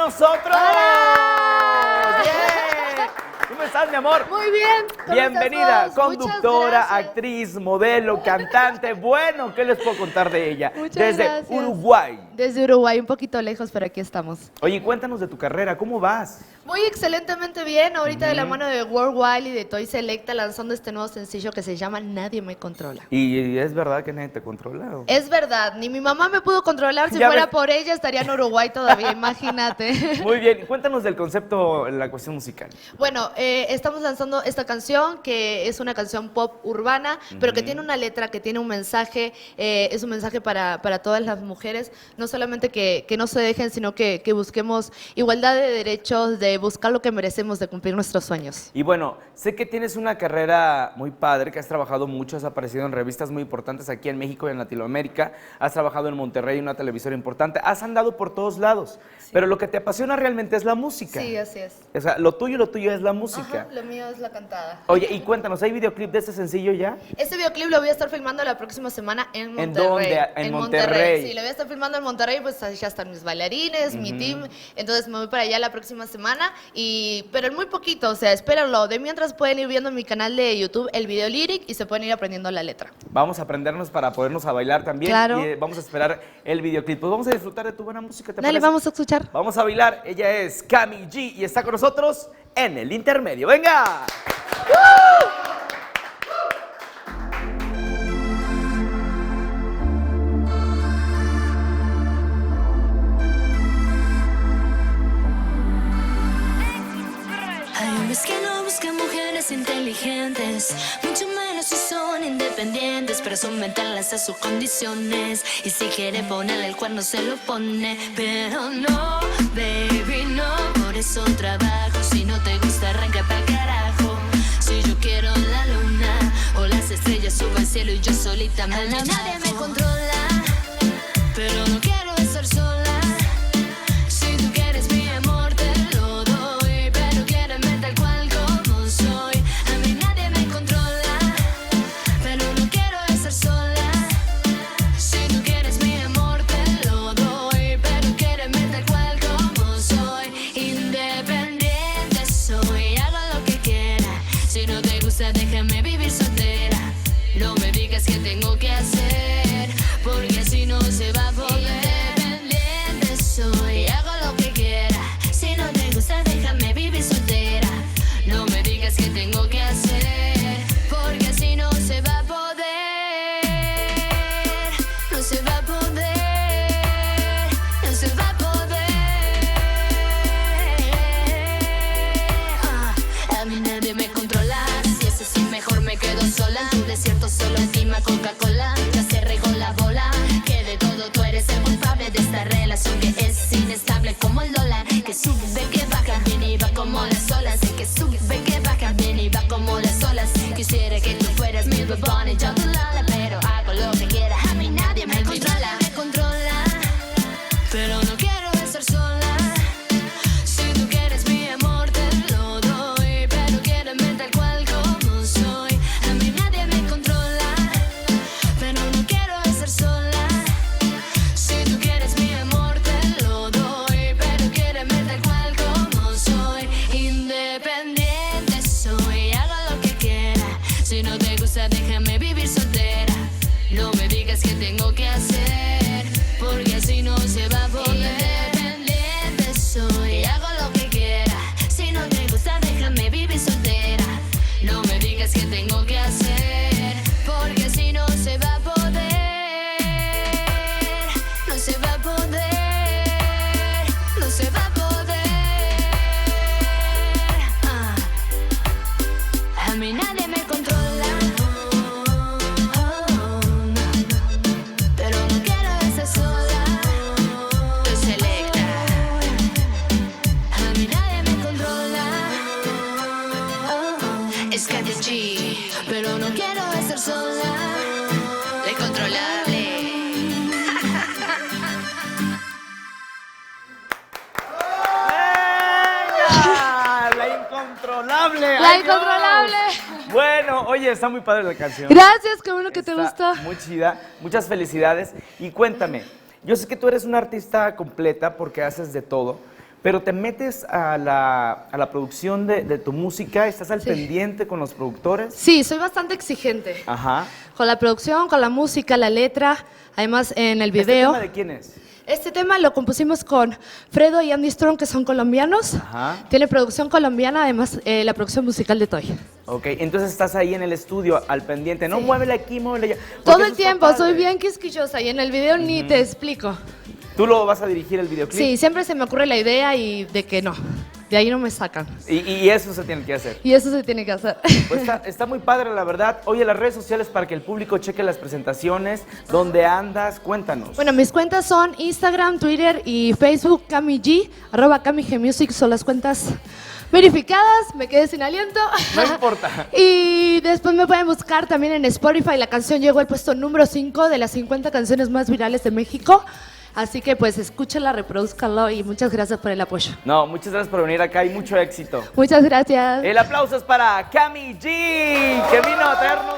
nosotros. ¡Hola! ¡Bien! ¿Cómo estás, mi amor? Muy bien. Bienvenida, ¿Cómo estás vos? conductora, Muchas gracias. actriz, modelo, cantante. Bueno, ¿qué les puedo contar de ella? Muchas Desde gracias. Uruguay. Desde Uruguay, un poquito lejos, pero aquí estamos. Oye, cuéntanos de tu carrera, ¿cómo vas? Muy excelentemente bien, ahorita de la mano de Worldwide y de Toy Selecta lanzando este nuevo sencillo que se llama Nadie me controla. ¿Y es verdad que nadie te controla? Es verdad, ni mi mamá me pudo controlar, si Ya fuera ves. por ella estaría en Uruguay todavía, imagínate. Muy bien, cuéntanos del concepto, la cuestión musical. Bueno, estamos lanzando esta canción que es una canción pop urbana, pero que tiene una letra, que tiene un mensaje, es un mensaje para todas las mujeres, no solamente que no se dejen, sino que busquemos igualdad de derechos, de buscar lo que merecemos, de cumplir nuestros sueños. Y bueno, sé que tienes una carrera muy padre, que has trabajado mucho, has aparecido en revistas muy importantes aquí en México y en Latinoamérica, has trabajado en Monterrey, una televisora importante, has andado por todos lados, pero lo que te apasiona realmente es la música. Sí, así es. O sea, lo tuyo es la música. Ajá, lo mío es la cantada. Oye, y cuéntanos, ¿hay videoclip de este sencillo ya? Este videoclip lo voy a estar filmando la próxima semana en Monterrey. ¿En dónde? En Monterrey. Sí, lo voy a estar filmando en Monterrey, pues ahí ya están mis bailarines, mi team. Entonces me voy para allá la próxima semana, pero en muy poquito, o sea, espérenlo. De mientras pueden ir viendo en mi canal de YouTube el video lyric y se pueden ir aprendiendo la letra. Vamos a aprendernos para podernos a bailar también. Claro. Y vamos a esperar el videoclip. Pues vamos a disfrutar de tu buena música, ¿te Dale, parece? vamos a escuchar. Vamos a bailar. Ella es Cami G y está con nosotros en el intermedio. ¡Venga! Hay hombres que no buscan mujeres inteligentes, mucho menos si son independientes, pero someterlas a sus condiciones. Y si quiere ponerle el cuerno se lo pone, pero no, baby, no. Por eso trabajo, si no te gusta arranca pa'l carajo. Si yo quiero la luna o las estrellas subo al cielo y yo solita me la nadie me controla, pero no quiero estar sola. Si tú quieres mi amor te lo doy, pero quiéreme tal cual como soy. A mí nadie me controla, pero no quiero estar sola. Si tú quieres mi amor te lo doy, pero quiéreme tal cual como soy. Independiente soy, hago lo que quiera. Si no te gusta déjame vivir soltera. No me digas qué tengo que hacer, porque así no se va a poder. Independiente soy, hago lo que quiera. Si no te gusta déjame vivir soltera. No me digas qué tengo que hacer, porque así no se va a poder. No se va a poder. No se va a poder. A mí nadie me controla. Si es así mejor me quedo sola. En tu desierto solo encima Coca-Cola. Ya se regó la bola, que de todo tú eres el culpable de esta relación que es inestable como el dólar, que sube, que baja, viene y va como las olas. Sé que sube, que baja, viene y va como las olas. Quisiera que tú fueras mi bebón y yo tu Lola, pero hago lo que quiera. A mí nadie me controla, pero no quiero estar sola. Si tú quieres mi amor te lo doy, pero quiéreme tal cual como soy. A mí nadie me controla, pero no quiero estar sola. Si tú quieres mi amor te lo doy, pero quiéreme tal cual como soy. Independiente soy, hago lo que quiera. Si no te gusta déjame vivir soltera. No me digas qué tengo que hacer, porque así no se va a poder. Independiente soy, hago lo que quiera. Si no te gusta déjame vivir soltera. No me digas qué tengo que hacer, porque así no se va a poder. No se va a poder. No se va a poder. A mí nadie me controla, pero no quiero estar sola. Toy Selecta. A mí nadie me controla. Es Katy G, pero no quiero estar sola. La incontrolable. ¡Venga! ¡La incontrolable! ¡La ¡Ay, Dios! incontrolable! Bueno, oye, está muy padre la canción. Gracias, qué bueno que te Está gustó. muy chida. Muchas felicidades. Y cuéntame, yo sé que tú eres una artista completa porque haces de todo, pero te metes a la producción de tu música, estás al Sí. pendiente con los productores. Sí, soy bastante exigente. Ajá. Con la producción, con la música, la letra, además en el video. ¿Este tema de quién es? Este tema lo compusimos con Fredo y Andy Strong, que son colombianos. Ajá. Tiene producción colombiana, además la producción musical de Toy. Ok, entonces estás ahí en el estudio al pendiente, no Sí. muévele aquí, muévele allá. Porque Todo eso el está tiempo, padre. soy bien quisquillosa y en el video ni te explico. ¿Tú lo vas a dirigir el videoclip? Sí, siempre se me ocurre la idea y de que no, de ahí no me sacan. Y eso se tiene que hacer. Y eso se tiene que hacer. Pues está muy padre, la verdad. Oye, las redes sociales para que el público cheque las presentaciones, dónde andas, cuéntanos. Bueno, mis cuentas son Instagram, Twitter y Facebook, CamiG, @CamiGmusic, son las cuentas verificadas, me quedé sin aliento. No importa. Y después me pueden buscar también en Spotify, la canción llegó al puesto número 5 de las 50 canciones más virales de México. Así que pues escúchala, reproduzcanlo y muchas gracias por el apoyo. No, muchas gracias por venir acá y mucho éxito. Muchas gracias. El aplauso es para Cami G, que vino a traernos